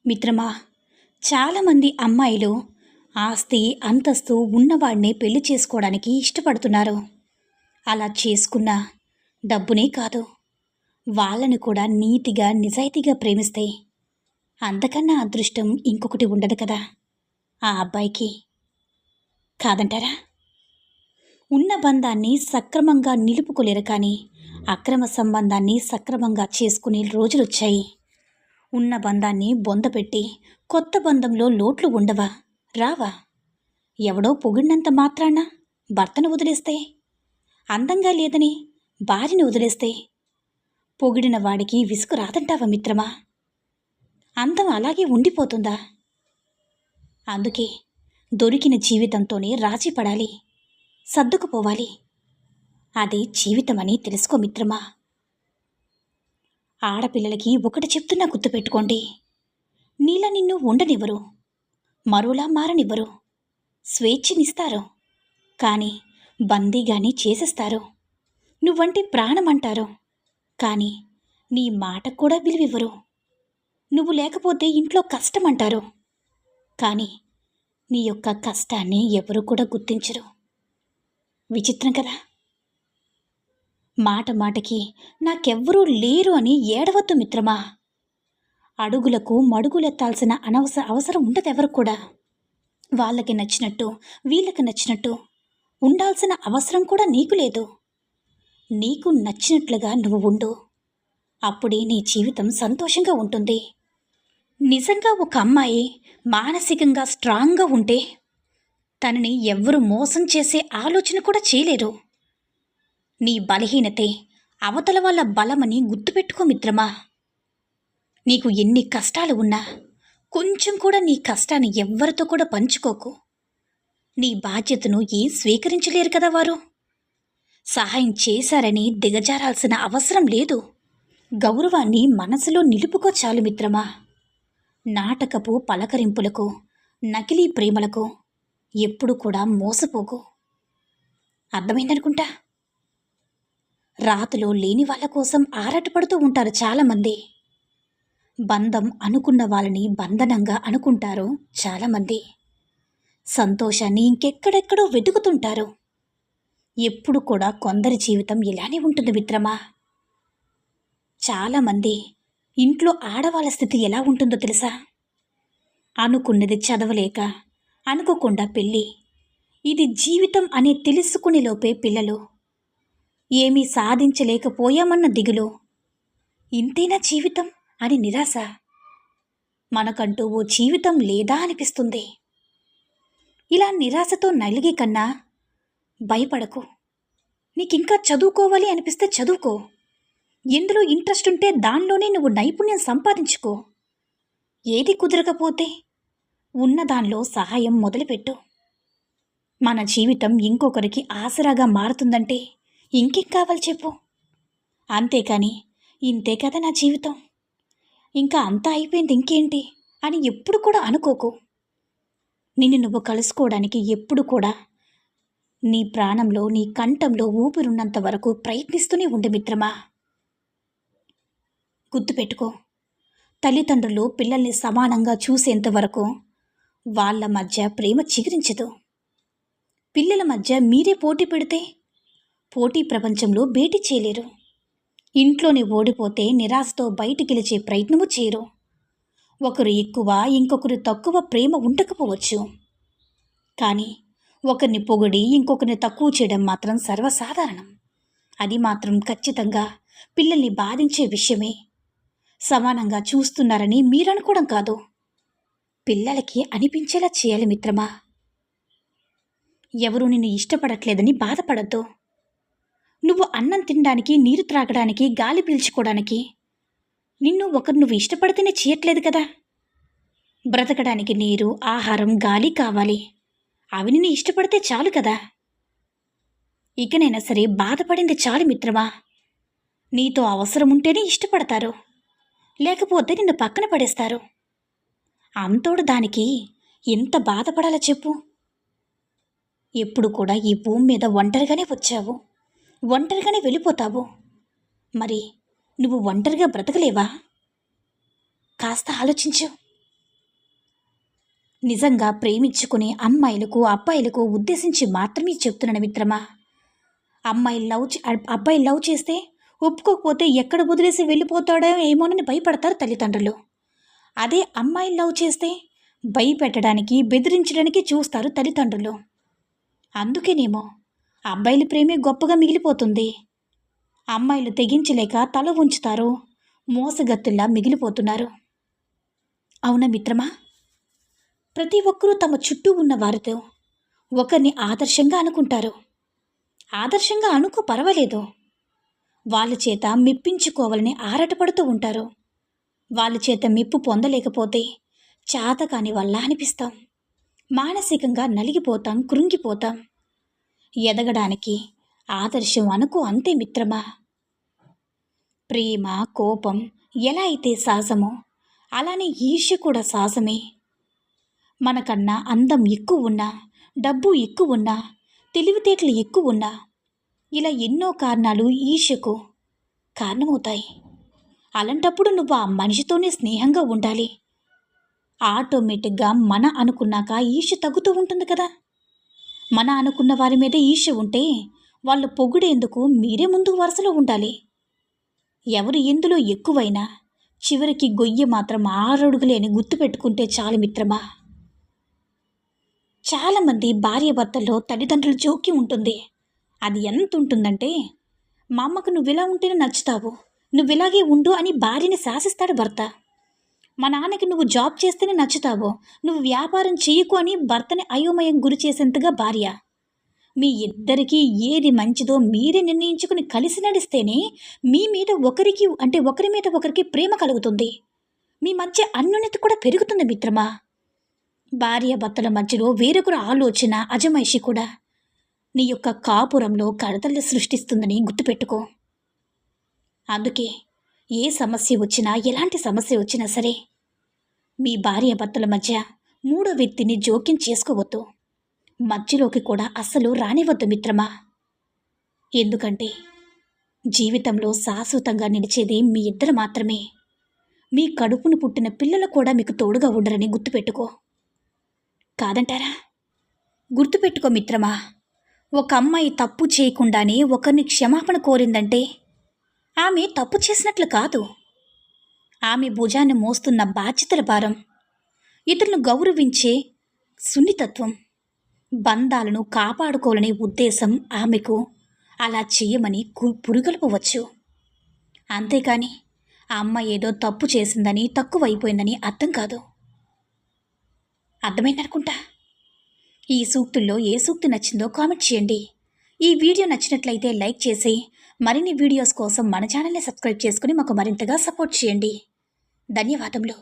మిత్రమా, చాలామంది అమ్మాయిలు ఆస్తి అంతస్తు ఉన్నవాడినే పెళ్లి చేసుకోవడానికి ఇష్టపడుతున్నారు. అలా చేసుకున్న డబ్బునే కాదు, వాళ్ళని కూడా నీతిగా నిజాయితీగా ప్రేమిస్తే అంతకన్నా అదృష్టం ఇంకొకటి ఉండదు కదా ఆ అబ్బాయికి. కాదంటారా? ఉన్న బంధాన్ని సక్రమంగా నిలుపుకోలేరు, కానీ అక్రమ సంబంధాన్ని సక్రమంగా చేసుకునే రోజులొచ్చాయి. ఉన్న బంధాన్ని బొందపెట్టి కొత్త బంధంలో లోట్లు ఉండవా, రావా? ఎవడో పొగిడినంత మాత్రాన భర్తను వదిలేస్తే, అందంగా లేదని భార్యని వదిలేస్తే పొగిడిన వాడికి విసుగు రాదంటావా మిత్రమా? అందం అలాగే ఉండిపోతుందా? అందుకే దొరికిన జీవితంతోనే రాజీ పడాలి, సర్దుకుపోవాలి. అది జీవితమని తెలుసుకో మిత్రమా. ఆడపిల్లలకి ఒకటి చెప్తున్నా గుర్తుపెట్టుకోండి. నీలా నిన్ను ఉండనివ్వరు, మరోలా మారనివ్వరు, స్వేచ్ఛనిస్తారు, కానీ బందీగాని చేసేస్తారు. నువ్వంటే ప్రాణం అంటారు, కానీ నీ మాట కూడా విలువివ్వరు. నువ్వు లేకపోతే ఇంట్లో కష్టం అంటారు, కానీ నీ యొక్క కష్టాన్ని ఎవరు కూడా గుర్తించరు. విచిత్రం కదా. మాట మాటకి నాకెవ్వరూ లేరు అని ఏడవద్దు మిత్రమా. అడుగులకు మడుగులెత్తాల్సిన అవసరం ఉండదెవరు కూడా. వాళ్ళకి నచ్చినట్టు వీళ్ళకి నచ్చినట్టు ఉండాల్సిన అవసరం కూడా నీకు లేదు. నీకు నచ్చినట్లుగా నువ్వు ఉండు, అప్పుడే నీ జీవితం సంతోషంగా ఉంటుంది. నిజంగా ఒక అమ్మాయి మానసికంగా స్ట్రాంగ్గా ఉంటే తనని ఎవ్వరూ మోసం చేసే ఆలోచన కూడా చేయలేరు. నీ బలహీనతే అవతల వాళ్ళ బలమని గుర్తుపెట్టుకో మిత్రమా. నీకు ఎన్ని కష్టాలు ఉన్నా కొంచెం కూడా నీ కష్టాన్ని ఎవ్వరితో కూడా పంచుకోకు. నీ బాధ్యతను ఏం స్వీకరించలేరు కదా వారు. సహాయం చేశారని దిగజారాల్సిన అవసరం లేదు. గౌరవాన్ని మనసులో నిలుపుకో చాలు మిత్రమా. నాటకపు పలకరింపులకు, నకిలీ ప్రేమలకు ఎప్పుడు కూడా మోసపోకు. అర్థమైందనుకుంటా. రాతలో లేని వాళ్ళ కోసం ఆరాటపడుతూ ఉంటారు చాలామంది. బంధం అనుకున్న వాళ్ళని బంధనంగా అనుకుంటారు చాలామంది. సంతోషాన్ని ఇంకెక్కడెక్కడో వెతుకుతుంటారు. ఎప్పుడు కూడా కొందరి జీవితం ఇలానే ఉంటుంది మిత్రమా. చాలామంది ఇంట్లో ఆడవాళ్ళ స్థితి ఎలా ఉంటుందో తెలుసా? అనుకున్నది చదవలేక అనుకోకుండా పెళ్ళి, ఇది జీవితం అనే తెలుసుకునే లోపే పిల్లలు, ఏమీ సాధించలేకపోయామన్న దిగులు, ఇంతేనా జీవితం అని నిరాశ. మనకంటూ ఓ జీవితం లేదా అనిపిస్తుంది. ఇలా నిరాశతో నలిగే కన్నా భయపడకు. నీకింకా చదువుకోవాలి అనిపిస్తే చదువుకో. ఎందులో ఇంట్రెస్ట్ ఉంటే దానిలోనే నువ్వు నైపుణ్యం సంపాదించుకో. ఏది కుదరకపోతే ఉన్న దానిలో సహాయం మొదలుపెట్టు. మన జీవితం ఇంకొకరికి ఆసరాగా మారుతుందంటే ఇంకేం కావాలి చెప్పు. అంతేకాని ఇంతే కదా నా జీవితం, ఇంకా అంతా అయిపోయింది ఇంకేంటి అని ఎప్పుడు కూడా అనుకోకు. నిన్ను నువ్వు కలుసుకోవడానికి ఎప్పుడు కూడా నీ ప్రాణంలో, నీ కంఠంలో ఊపిరున్నంత వరకు ప్రయత్నిస్తూనే ఉండు మిత్రమా. గుర్తుపెట్టుకో, తల్లిదండ్రులు పిల్లల్ని సమానంగా చూసేంత వరకు వాళ్ళ మధ్య ప్రేమ చిగురించదు. పిల్లల మధ్య మీరే పోటీ పెడితే పోటీ ప్రపంచంలో భేటీ చేయలేరు. ఇంట్లోనే ఓడిపోతే నిరాశతో బయట గెలిచే ప్రయత్నము చేయరు. ఒకరు ఎక్కువ ఇంకొకరు తక్కువ ప్రేమ ఉండకపోవచ్చు, కానీ ఒకరిని పొగిడి ఇంకొకరిని తక్కువ చేయడం మాత్రం సర్వసాధారణం. అది మాత్రం ఖచ్చితంగా పిల్లల్ని బాధించే విషయమే. సమానంగా చూస్తున్నారని మీరనుకోవడం కాదు, పిల్లలకి అనిపించేలా చేయాలి మిత్రమా. ఎవరూ నిన్ను ఇష్టపడట్లేదని బాధపడద్దు. నువ్వు అన్నం తినడానికి, నీరు త్రాగడానికి, గాలి పీల్చుకోవడానికి నిన్ను ఒకరు నువ్వు ఇష్టపడితేనే చేయట్లేదు కదా. బ్రతకడానికి నీరు, ఆహారం, గాలి కావాలి. అవి నిన్ను ఇష్టపడితే చాలు కదా. ఇకనైనా సరే బాధపడింది చాలు మిత్రమా. నీతో అవసరం ఉంటేనే ఇష్టపడతారు, లేకపోతే నిన్ను పక్కన పడేస్తారు. అంతోడు దానికి ఎంత బాధపడాలో చెప్పు. ఎప్పుడు కూడా ఈ భూమి మీద ఒంటరిగానే వచ్చావు, ఒంటరిగానే వెళ్ళిపోతావు. మరి నువ్వు ఒంటరిగా బ్రతకలేవా? కాస్త ఆలోచించు. నిజంగా ప్రేమించుకునే అమ్మాయిలకు అబ్బాయిలకు ఉద్దేశించి మాత్రమే చెప్తున్నాను మిత్రమా. అబ్బాయి లవ్ చేస్తే ఒప్పుకోకపోతే ఎక్కడ వదిలేసి వెళ్ళిపోతాడో ఏమోనని భయపడతారు తల్లిదండ్రులు. అదే అమ్మాయిలు లవ్ చేస్తే భయపెట్టడానికి బెదిరించడానికి చూస్తారు తల్లిదండ్రులు. అందుకేనేమో అబ్బాయిల ప్రేమే గొప్పగా మిగిలిపోతుంది. అమ్మాయిలు తెగించలేక తల ఉంచుతారు, మోసగత్తుల్లా మిగిలిపోతున్నారు. అవునా మిత్రమా? ప్రతి ఒక్కరూ తమ చుట్టూ ఉన్న వారితో ఒకరిని ఆదర్శంగా అనుకుంటారు. ఆదర్శంగా అనుకో పర్వాలేదు. వాళ్ళ చేత మెప్పించుకోవాలని ఆరాటపడుతూ ఉంటారు. వాళ్ళ చేత మెప్పు పొందలేకపోతే చాతకాని వల్ల అనిపిస్తాం. మానసికంగా నలిగిపోతాం, కృంగిపోతాం. ఎదగడానికి ఆదర్శం అనుకో అంతే మిత్రమా. ప్రేమ, కోపం ఎలా అయితే సహజమో అలానే ఈర్ష్య కూడా సహజమే. మనకన్నా అందం ఎక్కువ ఉన్నా, డబ్బు ఎక్కువ ఉన్నా, తెలివితేటలు ఎక్కువ ఉన్నా ఇలా ఎన్నో కారణాలు ఈర్ష్యకు కారణమవుతాయి. అలాంటప్పుడు నువ్వు ఆ మనిషితోనే స్నేహంగా ఉండాలి. ఆటోమేటిక్గా మన అనుకున్నాక ఈర్ష్య తగ్గుతూ ఉంటుంది కదా. మన అనుకున్న వారి మీద ఈర్ష్య ఉంటే వాళ్ళు పొగిడేందుకు మీరే ముందు వరుసలో ఉండాలి. ఎవరు ఎందులో ఎక్కువైనా చివరికి గొయ్యి మాత్రం 6 అడుగులే అని గుర్తుపెట్టుకుంటే చాలు మిత్రమా. చాలామంది భార్యాభర్తల్లో తల్లిదండ్రుల జోక్యం ఉంటుంది. అది ఎంత ఉంటుందంటే, మా అమ్మకు నువ్విలా ఉంటేనే నచ్చుతావు, నువ్విలాగే ఉండు అని భార్యని శాసిస్తాడు భర్త. మా నాన్నకి నువ్వు జాబ్ చేస్తేనే నచ్చుతావు, నువ్వు వ్యాపారం చేయకు అని భర్తని అయోమయం గురి చేసేంతగా భార్య. మీ ఇద్దరికీ ఏది మంచిదో మీరే నిర్ణయించుకుని కలిసి నడిస్తేనే మీ మీద ఒకరి మీద ఒకరికి ప్రేమ కలుగుతుంది. మీ మధ్య అన్యోన్యత కూడా పెరుగుతుంది మిత్రమా. భార్యాభర్తల మధ్యలో వేరొకరు ఆలోచన, అజమాయిషి కూడా నీ యొక్క కాపురంలో కడతలు సృష్టిస్తుందని గుర్తుపెట్టుకో. అందుకే ఏ సమస్య వచ్చినా, ఎలాంటి సమస్య వచ్చినా సరే మీ భార్యాభర్తల మధ్య మూడో వ్యక్తిని జోక్యం చేసుకోవద్దు. మధ్యలోకి కూడా అస్సలు రానివద్దు మిత్రమా. ఎందుకంటే జీవితంలో శాశ్వతంగా నిలిచేది మీ ఇద్దరు మాత్రమే. మీ కడుపును పుట్టిన పిల్లలు కూడా మీకు తోడుగా ఉండరని గుర్తుపెట్టుకో. కాదంటారా? గుర్తుపెట్టుకో మిత్రమా. ఒక అమ్మాయి తప్పు చేయకుండానే ఒకరిని క్షమాపణ కోరిందంటే ఆమె తప్పు చేసినట్లు కాదు. ఆమె భుజాన్ని మోస్తున్న బాధ్యతల భారం, ఇతరులను గౌరవించే సున్నితత్వం, బంధాలను కాపాడుకోవాలనే ఉద్దేశం ఆమెకు అలా చేయమని పురుగొల్పవచ్చు. అంతేకాని ఆ అమ్మాయి ఏదో తప్పు చేసిందని, తక్కువైపోయిందని అర్థం కాదు. అర్థమైందనుకుంటా. ఈ సూక్తుల్లో ఏ సూక్తి నచ్చిందో కామెంట్ చేయండి. ఈ వీడియో నచ్చినట్లయితే లైక్ చేసి మరిన్ని వీడియోస్ కోసం మన ఛానల్ని సబ్స్క్రైబ్ చేసుకుని మాకు మరింతగా సపోర్ట్ చేయండి. ధన్యవాదములు.